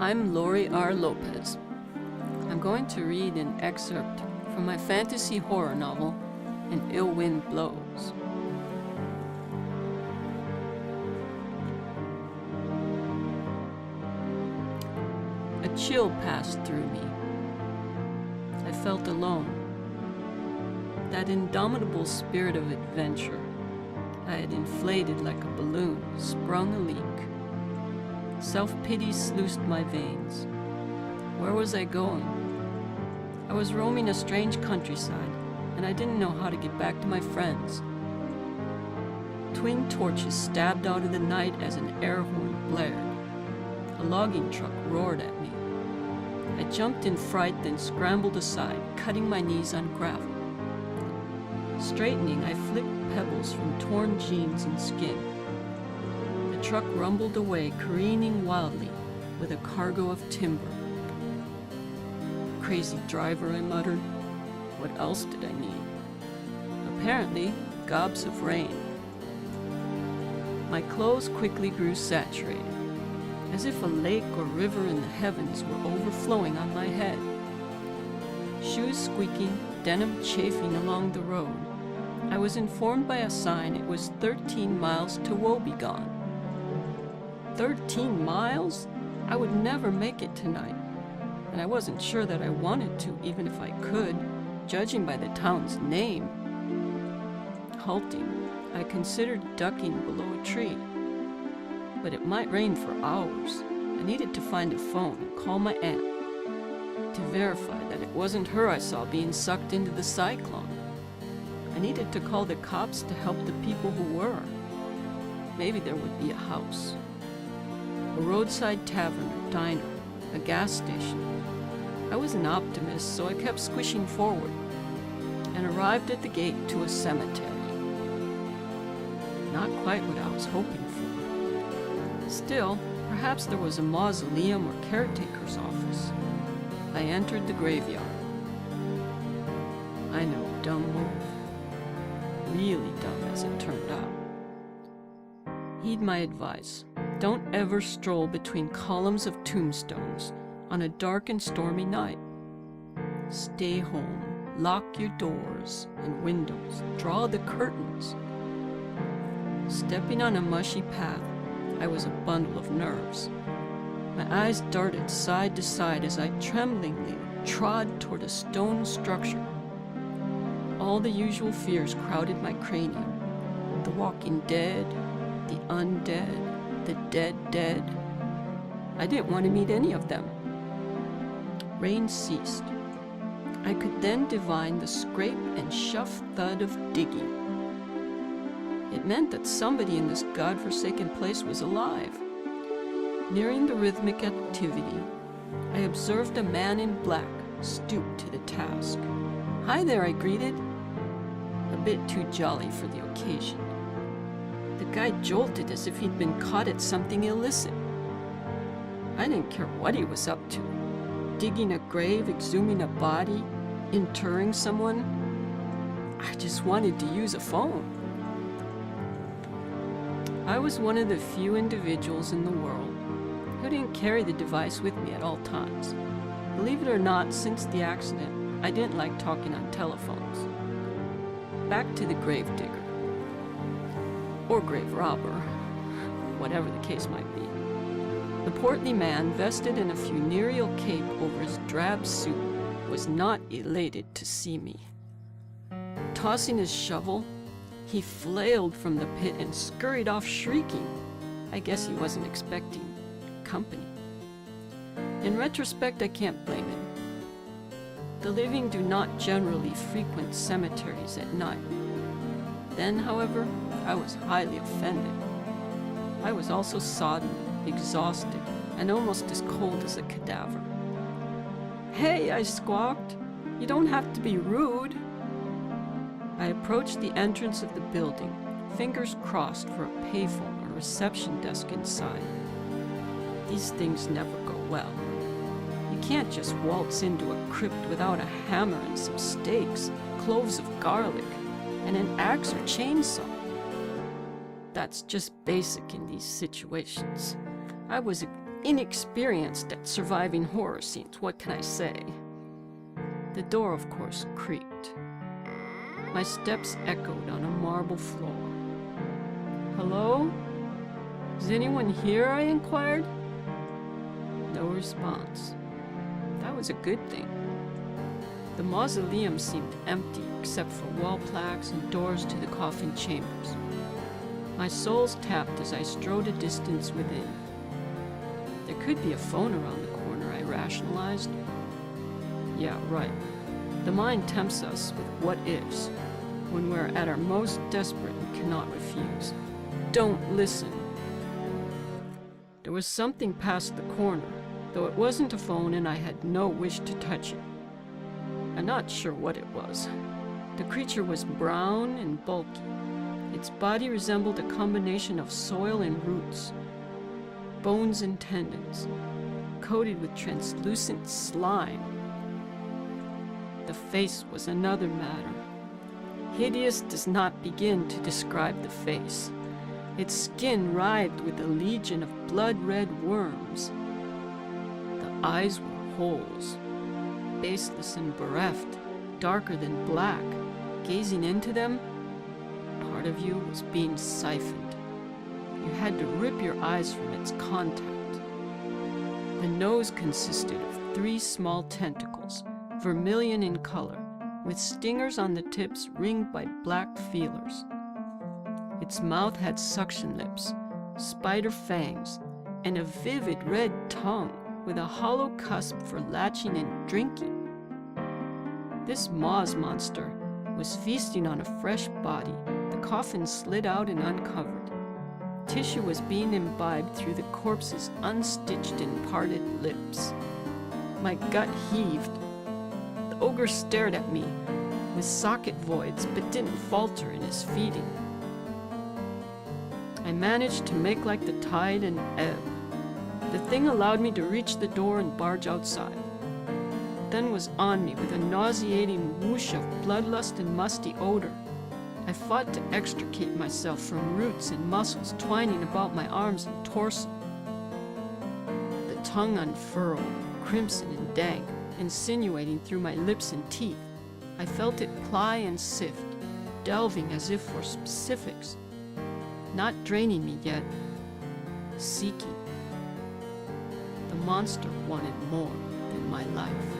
I'm Lori R. Lopez. I'm going to read an excerpt from my fantasy horror novel, An Ill Wind Blows. A chill passed through me. I felt alone. That indomitable spirit of adventure I had inflated like a balloon sprung a leak. Self-pity sluiced my veins. Where was I going? I was roaming a strange countryside, and I didn't know how to get back to my friends. Twin torches stabbed out of the night as an air horn blared. A logging truck roared at me. I jumped in fright, then scrambled aside, cutting my knees on gravel. Straightening, I flicked pebbles from torn jeans and skin. The truck rumbled away, careening wildly with a cargo of timber. Crazy driver, I muttered. What else did I need? Apparently, gobs of rain. My clothes quickly grew saturated, as if a lake or river in the heavens were overflowing on my head. Shoes squeaking, denim chafing along the road. I was informed by a sign it was 13 miles to Woebegone. 13 miles? I would never make it tonight, and I wasn't sure that I wanted to, even if I could, judging by the town's name. Halting, I considered ducking below a tree, but it might rain for hours. I needed to find a phone and call my aunt to verify that it wasn't her I saw being sucked into the cyclone. I needed to call the cops to help the people who were. Maybe there would be a house, a roadside tavern or diner, a gas station. I was an optimist, so I kept squishing forward and arrived at the gate to a cemetery. Not quite what I was hoping for. Still, perhaps there was a mausoleum or caretaker's office. I entered the graveyard. I know, dumb move. Really dumb, as it turned out. Heed my advice. Don't ever stroll between columns of tombstones on a dark and stormy night. Stay home, lock your doors and windows, draw the curtains. Stepping on a mushy path, I was a bundle of nerves. My eyes darted side to side as I tremblingly trod toward a stone structure. All the usual fears crowded my cranium. The walking dead, the undead, the dead. I didn't want to meet any of them. Rain ceased. I could then divine the scrape and shuff thud of digging. It meant that somebody in this godforsaken place was alive. Nearing the rhythmic activity, I observed a man in black stoop to the task. "Hi there," I greeted, a bit too jolly for the occasion. The guy jolted as if he'd been caught at something illicit. I didn't care what he was up to. Digging a grave, exhuming a body, interring someone. I just wanted to use a phone. I was one of the few individuals in the world who didn't carry the device with me at all times. Believe it or not, since the accident, I didn't like talking on telephones. Back to the Gravedigger. Or grave robber, whatever the case might be. The portly man, vested in a funereal cape over his drab suit, was not elated to see me. Tossing his shovel, he flailed from the pit and scurried off shrieking. I guess he wasn't expecting company. In retrospect, I can't blame him. The living do not generally frequent cemeteries at night. Then, however, I was highly offended. I was also sodden, exhausted, and almost as cold as a cadaver. "Hey," I squawked, "you don't have to be rude." I approached the entrance of the building, fingers crossed for a payphone or reception desk inside. These things never go well. You can't just waltz into a crypt without a hammer and some stakes, cloves of garlic, and an axe or chainsaw. That's just basic in these situations. I was inexperienced at surviving horror scenes, what can I say? The door, of course, creaked. My steps echoed on a marble floor. "Hello? Is anyone here?" I inquired. No response. That was a good thing. The mausoleum seemed empty except for wall plaques and doors to the coffin chambers. My soles tapped as I strode a distance within. There could be a phone around the corner, I rationalized. Yeah, right. The mind tempts us with what-ifs when we're at our most desperate and cannot refuse. Don't listen. There was something past the corner, though it wasn't a phone and I had no wish to touch it. I'm not sure what it was. The creature was brown and bulky. Its body resembled a combination of soil and roots, bones and tendons, coated with translucent slime. The face was another matter. Hideous does not begin to describe the face. Its skin writhed with a legion of blood-red worms. The eyes were holes, baseless and bereft, darker than black. Gazing into them, part of you was being siphoned. You had to rip your eyes from its contact. The nose consisted of 3 small tentacles, vermilion in color, with stingers on the tips ringed by black feelers. Its mouth had suction lips, spider fangs, and a vivid red tongue with a hollow cusp for latching and drinking. This Moz monster was feasting on a fresh body. The coffin slid out and uncovered. Tissue was being imbibed through the corpse's unstitched and parted lips. My gut heaved. The ogre stared at me with socket voids, but didn't falter in his feeding. I managed to make like the tide and ebb. The thing allowed me to reach the door and barge outside. Then was on me with a nauseating whoosh of bloodlust and musty odor. I fought to extricate myself from roots and muscles twining about my arms and torso. The tongue unfurled, crimson and dank, insinuating through my lips and teeth. I felt it ply and sift, delving as if for specifics, not draining me yet, seeking. The monster wanted more than my life.